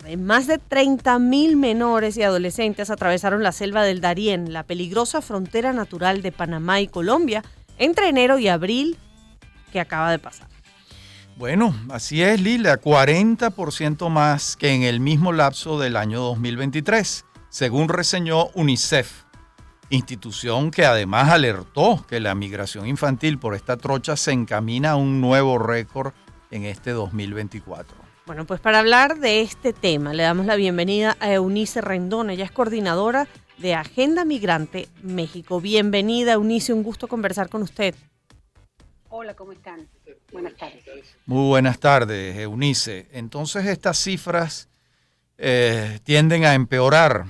tarde, más de 30.000 menores y adolescentes atravesaron la selva del Darién, la peligrosa frontera natural de Panamá y Colombia, entre enero y abril que acaba de pasar. Bueno, así es, Lila, 40% más que en el mismo lapso del año 2023, según reseñó UNICEF, institución que además alertó que la migración infantil por esta trocha se encamina a un nuevo récord en este 2024. Bueno, pues para hablar de este tema le damos la bienvenida a Eunice Rendón. Ella es coordinadora de Agenda Migrante México. Bienvenida, Eunice, un gusto conversar con usted. Hola, ¿cómo están? Buenas tardes. Muy buenas tardes, Eunice. Entonces estas cifras tienden a empeorar.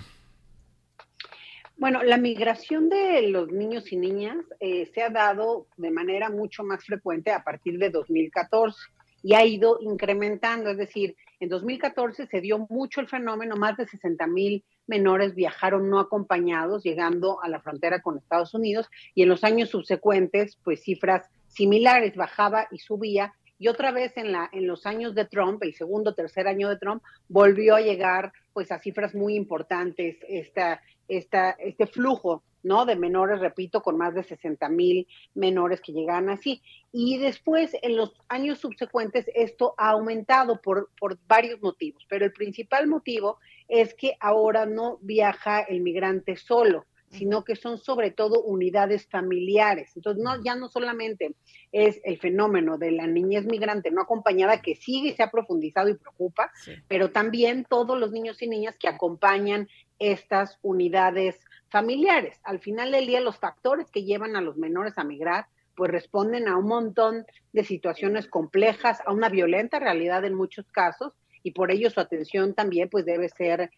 Bueno, la migración de los niños y niñas se ha dado de manera mucho más frecuente a partir de 2014 y ha ido incrementando, es decir, en 2014 se dio mucho el fenómeno, más de 60,000 menores viajaron no acompañados llegando a la frontera con Estados Unidos y en los años subsecuentes, pues cifras similares, bajaba y subía y otra vez en los años de Trump, el segundo, tercer año de Trump, volvió a llegar pues a cifras muy importantes este flujo, ¿no? De menores, repito, con más de 60,000 menores que llegan así. Y después, en los años subsecuentes, esto ha aumentado por varios motivos, pero el principal motivo es que ahora no viaja el migrante solo, sino que son sobre todo unidades familiares. Entonces, ya no solamente es el fenómeno de la niñez migrante no acompañada, que sigue y se ha profundizado y preocupa, sí, pero también todos los niños y niñas que acompañan estas unidades familiares. Al final del día, los factores que llevan a los menores a migrar, pues responden a un montón de situaciones complejas, a una violenta realidad en muchos casos, y por ello su atención también pues debe ser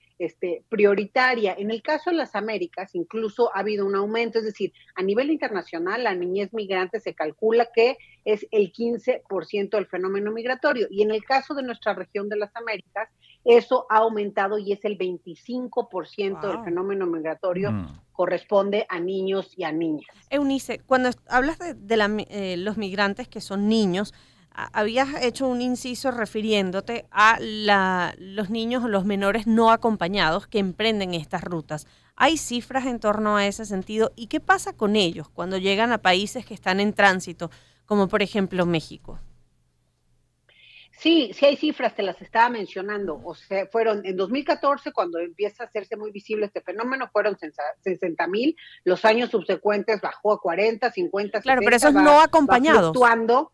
prioritaria. En el caso de las Américas, incluso ha habido un aumento, es decir, a nivel internacional, la niñez migrante se calcula que es el 15% del fenómeno migratorio, y en el caso de nuestra región de las Américas, eso ha aumentado y es el 25% del fenómeno migratorio corresponde a niños y a niñas. Eunice, cuando hablas de los migrantes que son niños, habías hecho un inciso refiriéndote a los niños o los menores no acompañados que emprenden estas rutas. ¿Hay cifras en torno a ese sentido? ¿Y qué pasa con ellos cuando llegan a países que están en tránsito, como por ejemplo México? Sí, sí hay cifras, te las estaba mencionando. O sea, fueron en 2014, cuando empieza a hacerse muy visible este fenómeno, fueron 60,000. Los años subsecuentes bajó a 40, 50, claro, 60, pero esos no va acompañados. fluctuando.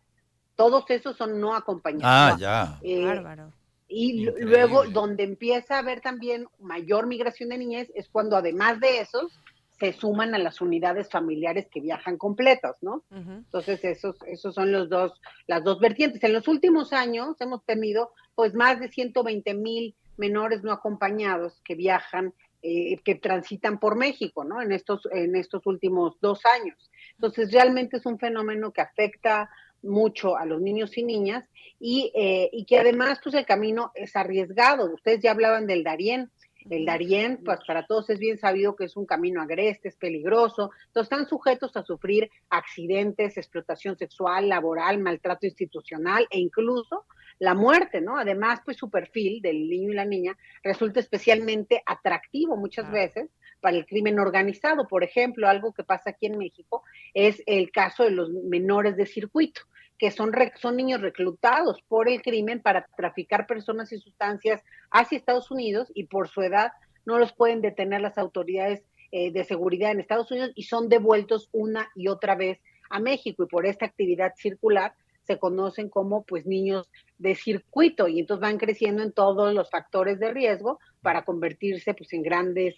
Todos esos son no acompañados. Ya. Bárbaro. Y luego, Increíble. donde empieza a haber también mayor migración de niñez, es cuando además de esos, se suman a las unidades familiares que viajan completos, ¿no? Entonces, esos son las dos vertientes. En los últimos años hemos tenido, pues, más de 120,000 menores no acompañados que viajan, que transitan por México, ¿no? En estos últimos 2 años. Entonces, realmente es un fenómeno que afecta mucho a los niños y niñas y que además, pues, el camino es arriesgado. Ustedes ya hablaban del Darién. El Darién, pues para todos es bien sabido que es un camino agreste, es peligroso, entonces están sujetos a sufrir accidentes, explotación sexual, laboral, maltrato institucional e incluso la muerte, ¿no? Además, pues su perfil del niño y la niña resulta especialmente atractivo muchas veces para el crimen organizado. Por ejemplo, algo que pasa aquí en México es el caso de los menores de circuito, que son niños reclutados por el crimen para traficar personas y sustancias hacia Estados Unidos y por su edad no los pueden detener las autoridades de seguridad en Estados Unidos y son devueltos una y otra vez a México y por esta actividad circular se conocen como pues niños de circuito y entonces van creciendo en todos los factores de riesgo para convertirse pues en grandes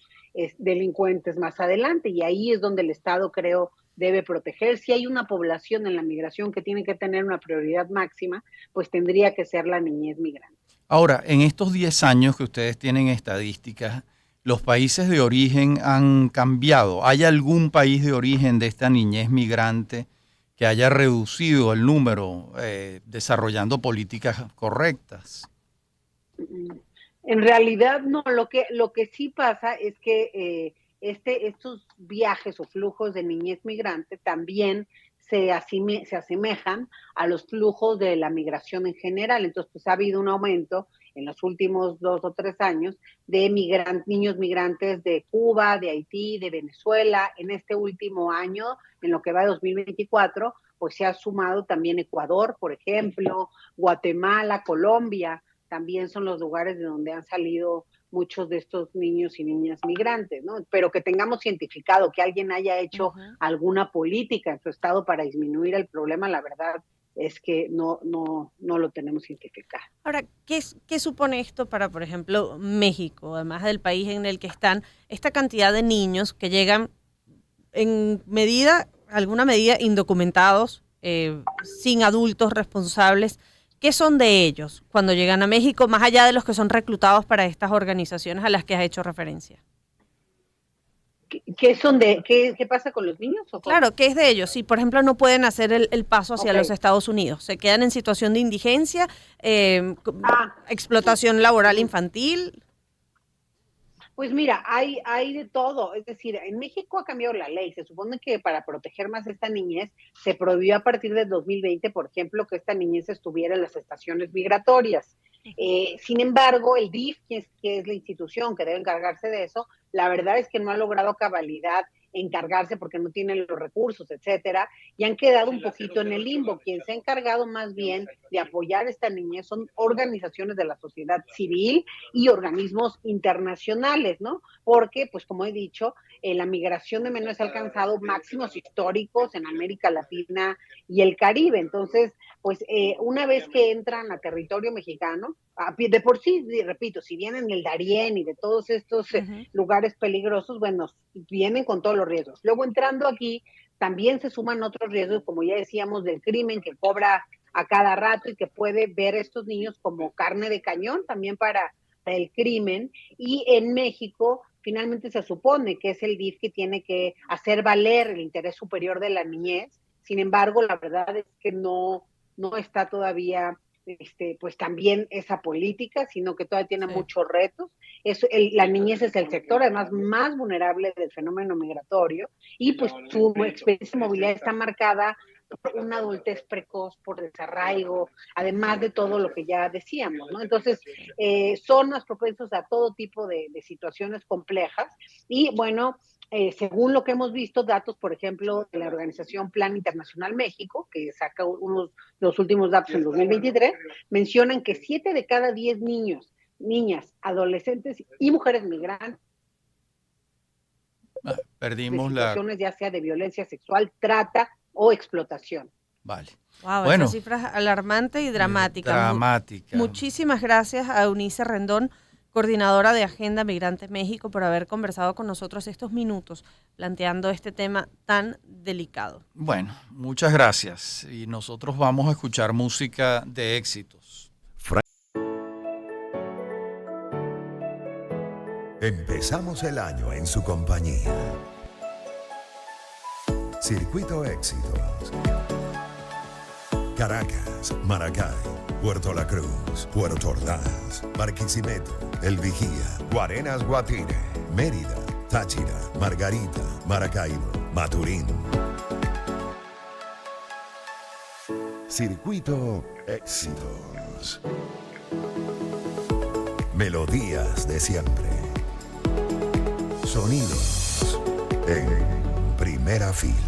delincuentes más adelante y ahí es donde el Estado creo debe proteger. Si hay una población en la migración que tiene que tener una prioridad máxima, pues tendría que ser la niñez migrante. Ahora, en estos 10 años que ustedes tienen estadísticas, ¿los países de origen han cambiado? ¿Hay algún país de origen de esta niñez migrante que haya reducido el número desarrollando políticas correctas? En realidad no, lo que sí pasa es que estos viajes o flujos de niñez migrante también se asemejan a los flujos de la migración en general. Entonces, pues ha habido un aumento en los últimos 2 o 3 años de niños migrantes de Cuba, de Haití, de Venezuela. En este último año, en lo que va de 2024, pues se ha sumado también Ecuador, por ejemplo, Guatemala, Colombia, también son los lugares de donde han salido muchos de estos niños y niñas migrantes, ¿no? Pero que tengamos identificado que alguien haya hecho alguna política en su estado para disminuir el problema, la verdad es que no lo tenemos identificado. Ahora, ¿qué supone esto para, por ejemplo, México, además del país en el que están, esta cantidad de niños que llegan en alguna medida indocumentados, sin adultos responsables? ¿Qué son de ellos cuando llegan a México, más allá de los que son reclutados para estas organizaciones a las que has hecho referencia? ¿Qué pasa con los niños? Claro, ¿qué es de ellos? Si, por ejemplo, no pueden hacer el paso hacia los Estados Unidos, se quedan en situación de indigencia, explotación laboral infantil. Pues mira, hay de todo. Es decir, en México ha cambiado la ley. Se supone que para proteger más esta niñez se prohibió a partir del 2020, por ejemplo, que esta niñez estuviera en las estaciones migratorias. Sin embargo, el DIF, que es la institución que debe encargarse de eso, la verdad es que no ha logrado cabalidad encargarse porque no tienen los recursos, etcétera, y han quedado un poquito en el limbo. Quien se ha encargado más bien de apoyar a esta niñez son organizaciones de la sociedad civil y organismos internacionales, ¿no? Porque, pues como he dicho, la migración de menores ha alcanzado máximos históricos en América Latina y el Caribe. Entonces, pues una vez que entran a territorio mexicano, de por sí, repito, si vienen del Darién y de todos estos lugares peligrosos, bueno, vienen con todos los riesgos. Luego, entrando aquí, también se suman otros riesgos, como ya decíamos, del crimen que cobra a cada rato y que puede ver a estos niños como carne de cañón también para el crimen. Y en México, finalmente se supone que es el DIF que tiene que hacer valer el interés superior de la niñez. Sin embargo, la verdad es que no está todavía pues también esa política, sino que todavía tiene muchos retos. La niñez es el sector además más vulnerable del fenómeno migratorio y pues su experiencia de movilidad está marcada por una adultez precoz, por desarraigo, además de todo lo que ya decíamos, ¿no? Entonces, son más propensos a todo tipo de situaciones complejas y bueno, según lo que hemos visto, datos, por ejemplo, de la organización Plan Internacional México, que saca los últimos datos en 2023, mencionan que 7 de cada 10 niños, niñas, adolescentes y mujeres migrantes perdimos de situaciones ya sea de violencia sexual, trata o explotación. Vale. Wow, bueno, esa cifra es alarmante y dramática. Dramática. Muchísimas gracias a Eunice Rendón, coordinadora de Agenda Migrantes México, por haber conversado con nosotros estos minutos planteando este tema tan delicado. Bueno, muchas gracias. Y nosotros vamos a escuchar música de éxitos. Empezamos el año en su compañía. Circuito Éxitos. Caracas, Maracay, Puerto La Cruz, Puerto Ordaz, Barquisimeto, El Vigía, Guarenas Guatire, Mérida, Táchira, Margarita, Maracaibo, Maturín. Circuito Éxitos. Melodías de siempre. Sonidos en primera fila.